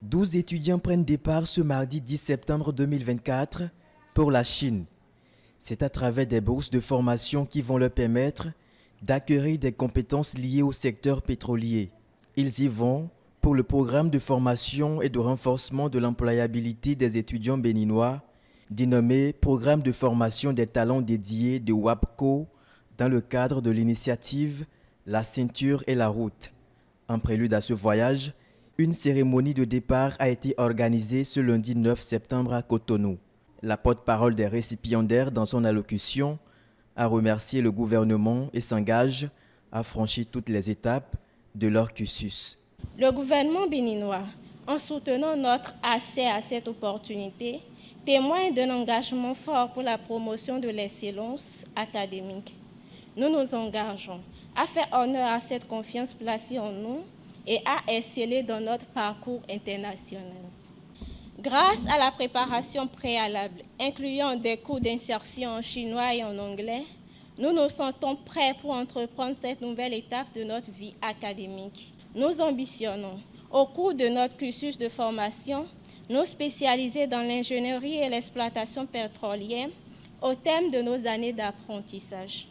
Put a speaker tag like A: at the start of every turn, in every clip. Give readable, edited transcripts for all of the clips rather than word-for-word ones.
A: 12 étudiants prennent départ ce mardi 10 septembre 2024 pour la Chine. C'est à travers des bourses de formation qui vont leur permettre d'acquérir des compétences liées au secteur pétrolier. Ils y vont pour le programme de formation et de renforcement de l'employabilité des étudiants béninois, dénommé Programme de formation des talents dédiés de WAPCO dans le cadre de l'initiative La ceinture et la route. En prélude à ce voyage, une cérémonie de départ a été organisée ce lundi 9 septembre à Cotonou. La porte-parole des récipiendaires dans son allocution a remercié le gouvernement et s'engage à franchir toutes les étapes de leur cursus.
B: Le gouvernement béninois, en soutenant notre accès à cette opportunité, témoigne d'un engagement fort pour la promotion de l'excellence académique. Nous nous engageons à faire honneur à cette confiance placée en nous et à exceller dans notre parcours international. Grâce à la préparation préalable, incluant des cours d'insertion en chinois et en anglais, nous nous sentons prêts pour entreprendre cette nouvelle étape de notre vie académique. Nous ambitionnons, au cours de notre cursus de formation, nous spécialiser dans l'ingénierie et l'exploitation pétrolière au thème de nos années d'apprentissage.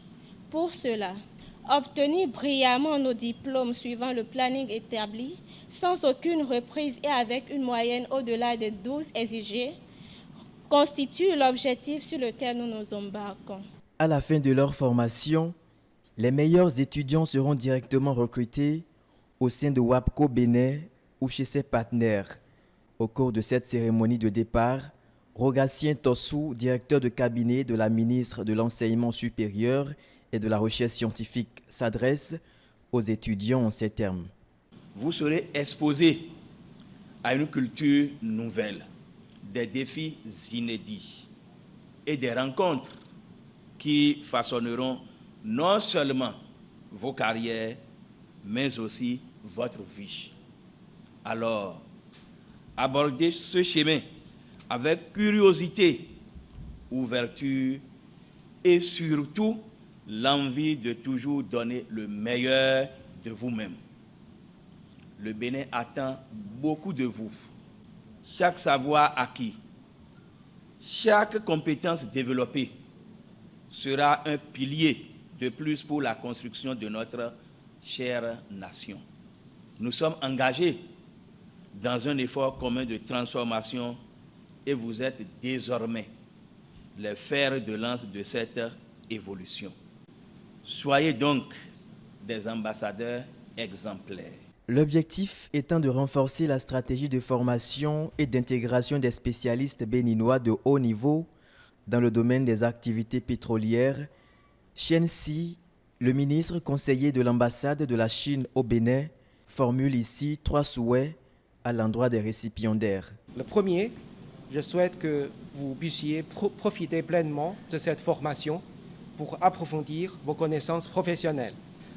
B: Pour cela, obtenir brillamment nos diplômes suivant le planning établi, sans aucune reprise et avec une moyenne au-delà des 12 exigés, constitue l'objectif sur lequel nous nous embarquons.
A: À la fin de leur formation, les meilleurs étudiants seront directement recrutés au sein de WAPCO Bénin ou chez ses partenaires. Au cours de cette cérémonie de départ, Rogatien Tossou, directeur de cabinet de la ministre de l'Enseignement supérieur et de la recherche scientifique, s'adresse aux étudiants en ces termes.
C: Vous serez exposés à une culture nouvelle, des défis inédits et des rencontres qui façonneront non seulement vos carrières, mais aussi votre vie. Alors, abordez ce chemin avec curiosité, ouverture et surtout l'envie de toujours donner le meilleur de vous-même. Le Bénin attend beaucoup de vous. Chaque savoir acquis, chaque compétence développée sera un pilier de plus pour la construction de notre chère nation. Nous sommes engagés dans un effort commun de transformation et vous êtes désormais les fers de lance de cette évolution. Soyez donc des ambassadeurs exemplaires.
A: L'objectif étant de renforcer la stratégie de formation et d'intégration des spécialistes béninois de haut niveau dans le domaine des activités pétrolières. Chen Si, le ministre conseiller de l'ambassade de la Chine au Bénin, formule ici 3 souhaits à l'endroit des récipiendaires.
D: Le premier, je souhaite que vous puissiez profiter pleinement de cette formation pour approfondir vos connaissances professionnelles.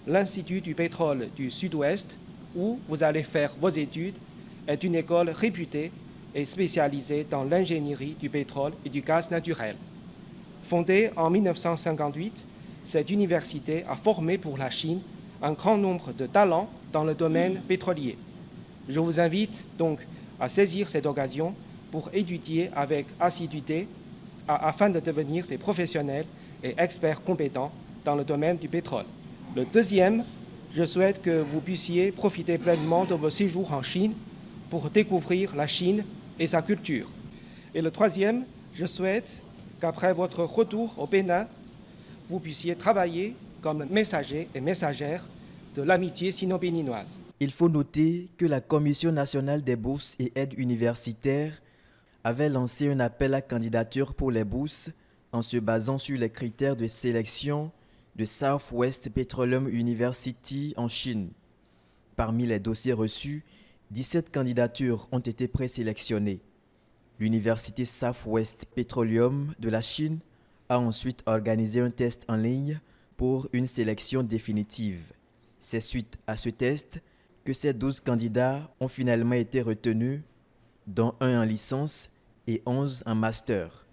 D: L'Institut du pétrole du Sud-Ouest, où vous allez faire vos études, est une école réputée et spécialisée dans l'ingénierie du pétrole et du gaz naturel. Fondée en 1958, cette université a formé pour la Chine un grand nombre de talents dans le domaine pétrolier. Je vous invite donc à saisir cette occasion pour étudier avec assiduité afin de devenir des professionnels et experts compétents dans le domaine du pétrole. Le deuxième, je souhaite que vous puissiez profiter pleinement de vos séjours en Chine pour découvrir la Chine et sa culture. Et le troisième, je souhaite qu'après votre retour au Bénin, vous puissiez travailler comme messager et messagère de l'amitié sino-béninoise.
A: Il faut noter que la Commission nationale des bourses et aides universitaires avait lancé un appel à candidature pour les bourses en se basant sur les critères de sélection de Southwest Petroleum University en Chine. Parmi les dossiers reçus, 17 candidatures ont été présélectionnées. L'université Southwest Petroleum de la Chine a ensuite organisé un test en ligne pour une sélection définitive. C'est suite à ce test que ces 12 candidats ont finalement été retenus, dont 1 en licence et 11 en master.